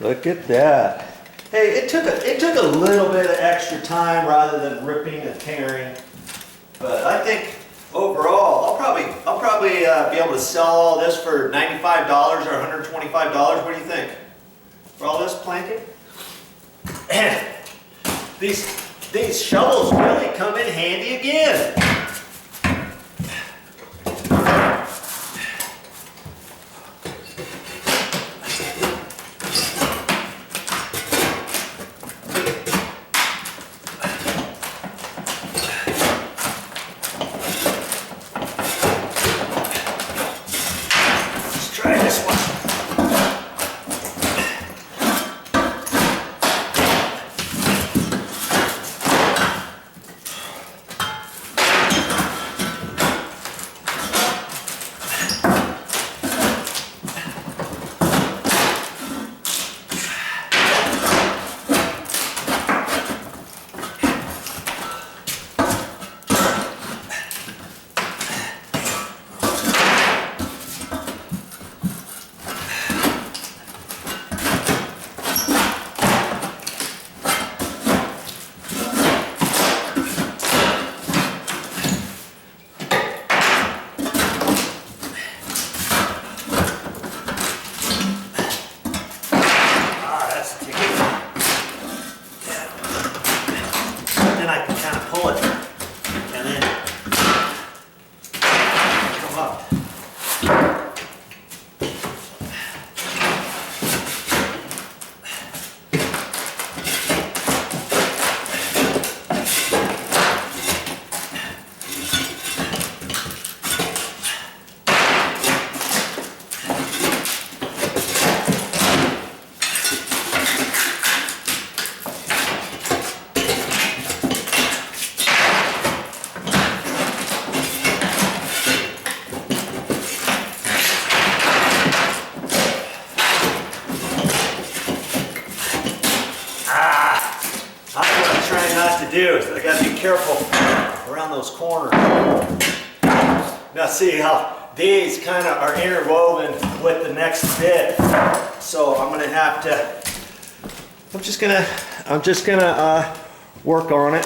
Look at that. Hey, it took a little bit of extra time rather than ripping and tearing, but I think overall I'll probably be able to sell all this for $95 or $125. What do you think for all this planking? And these shovels really come in handy again. Do is I gotta be careful around those corners. Now see how these kind of are interwoven with the next bit. So I'm gonna have to, I'm just gonna work on it.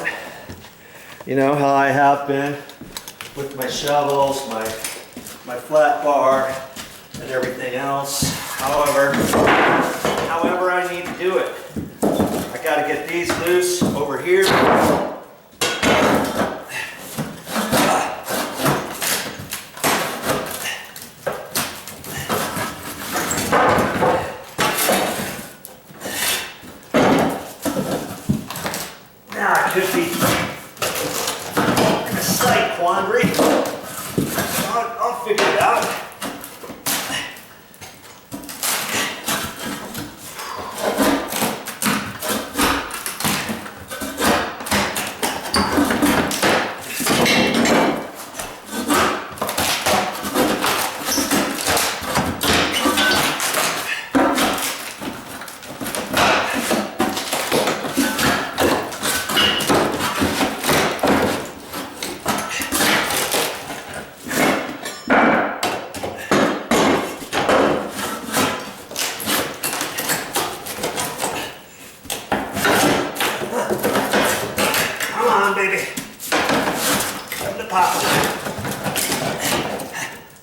You know how I have been with my shovels, my flat bar, and everything else. However I need to do it. I gotta get these loose over here. Now I could be in a slight quandary. I'll figure it out.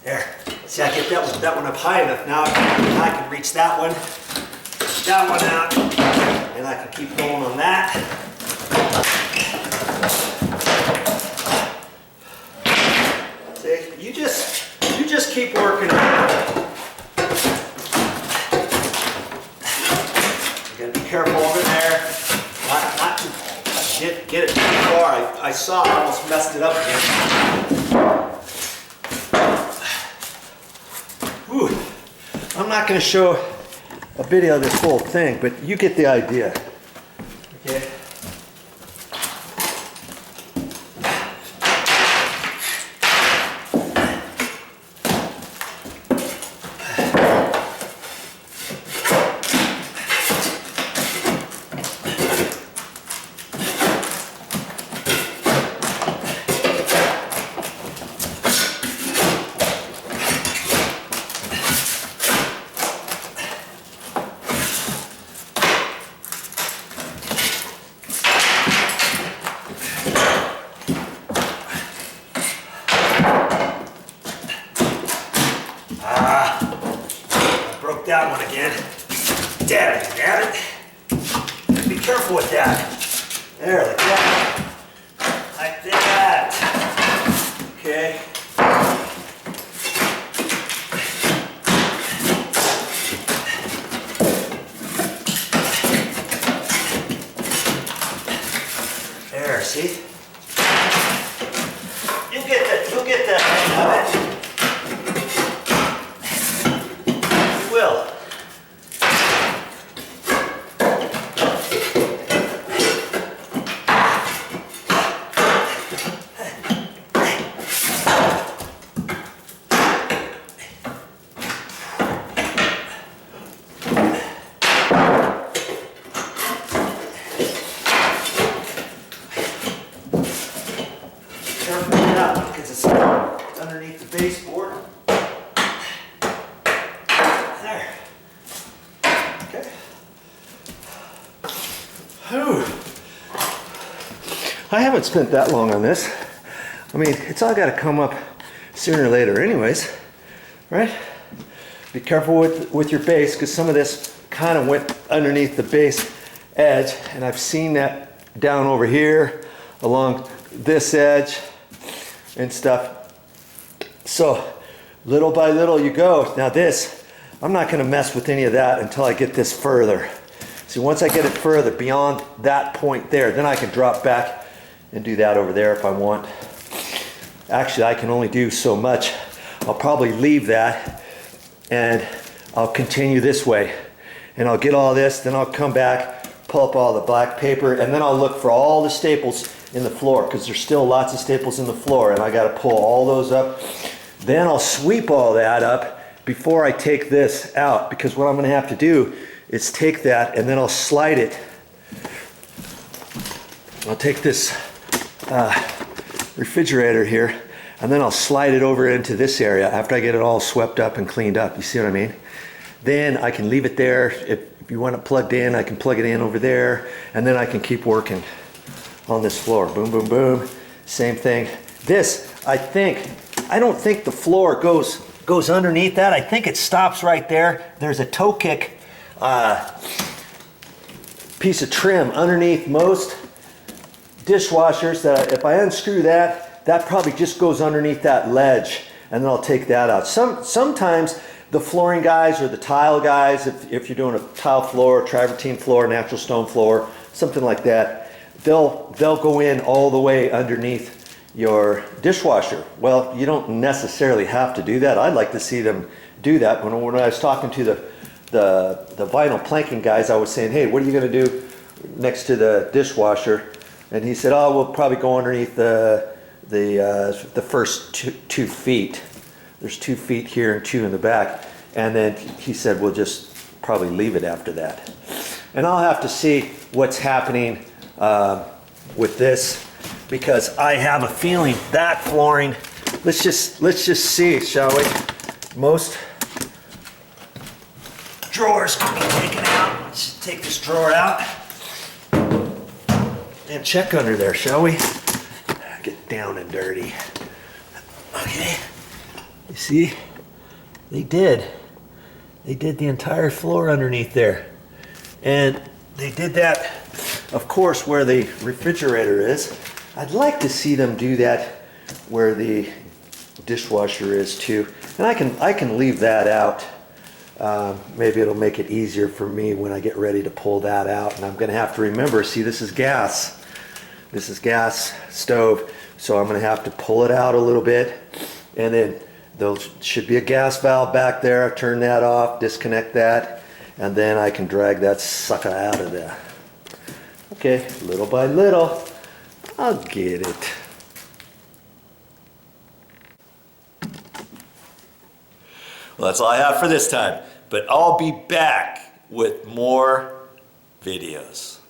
There. See, I get that one up high enough now. I can reach that one out, and I can keep going on that. See, you just keep working on it. You gotta be careful over there. Not to get it too far. I saw I almost messed it up again. Whew. I'm not going to show a video of this whole thing, but you get the idea. Okay. that one again. Damn it. Be careful with that. There, like that. Like that. Okay. There, see? You'll get the hang of it. You will. Careful with that one because it's underneath the baseboard. There. Okay. Whew. I haven't spent that long on this. I mean, it's all got to come up sooner or later anyways, right? Be careful with your base because some of this kind of went underneath the base edge, and I've seen that down over here along this edge and stuff. So little by little you go. Now this, I'm not going to mess with any of that until I get this further. See, once I get it further beyond that point there, then I can drop back and do that over there if I want. Actually, I can only do so much. I'll probably leave that and I'll continue this way. And I'll get all this, then I'll come back, pull up all the black paper, and then I'll look for all the staples in the floor because there's still lots of staples in the floor and I got to pull all those up. Then I'll sweep all that up before I take this out, because what I'm going to have to do is take that and then I'll slide it. I'll take this refrigerator here and then I'll slide it over into this area after I get it all swept up and cleaned up. You see what I mean? Then I can leave it there. If you want it plugged in, I can plug it in over there and then I can keep working on this floor. Boom, boom, boom. Same thing. This, I don't think the floor goes underneath that. I think it stops right there. There's a toe kick piece of trim underneath most dishwashers that if I unscrew that, that probably just goes underneath that ledge and then I'll take that out. Sometimes the flooring guys or the tile guys, if you're doing a tile floor, travertine floor, natural stone floor, something like that, they'll go in all the way underneath your dishwasher. Well, you don't necessarily have to do that. I'd like to see them do that. When I was talking to the vinyl planking guys, I was saying, hey, what are you going to do next to the dishwasher? And he said, oh, we'll probably go underneath the first 2 feet. There's 2 feet here and 2 in the back. And then he said, we'll just probably leave it after that. And I'll have to see what's happening with this, because I have a feeling that flooring, let's just see, shall we? Most drawers can be taken out. Let's take this drawer out and check under there, shall we? Get down and dirty. Okay, you see, they did the entire floor underneath there. And they did that, of course, where the refrigerator is. I'd like to see them do that where the dishwasher is too. And I can leave that out. Maybe it'll make it easier for me when I get ready to pull that out. And I'm going to have to remember, see, this is gas. This is gas stove. So I'm going to have to pull it out a little bit. And then there should be a gas valve back there. Turn that off, disconnect that. And then I can drag that sucker out of there. Okay, little by little, I'll get it. Well, that's all I have for this time, but I'll be back with more videos.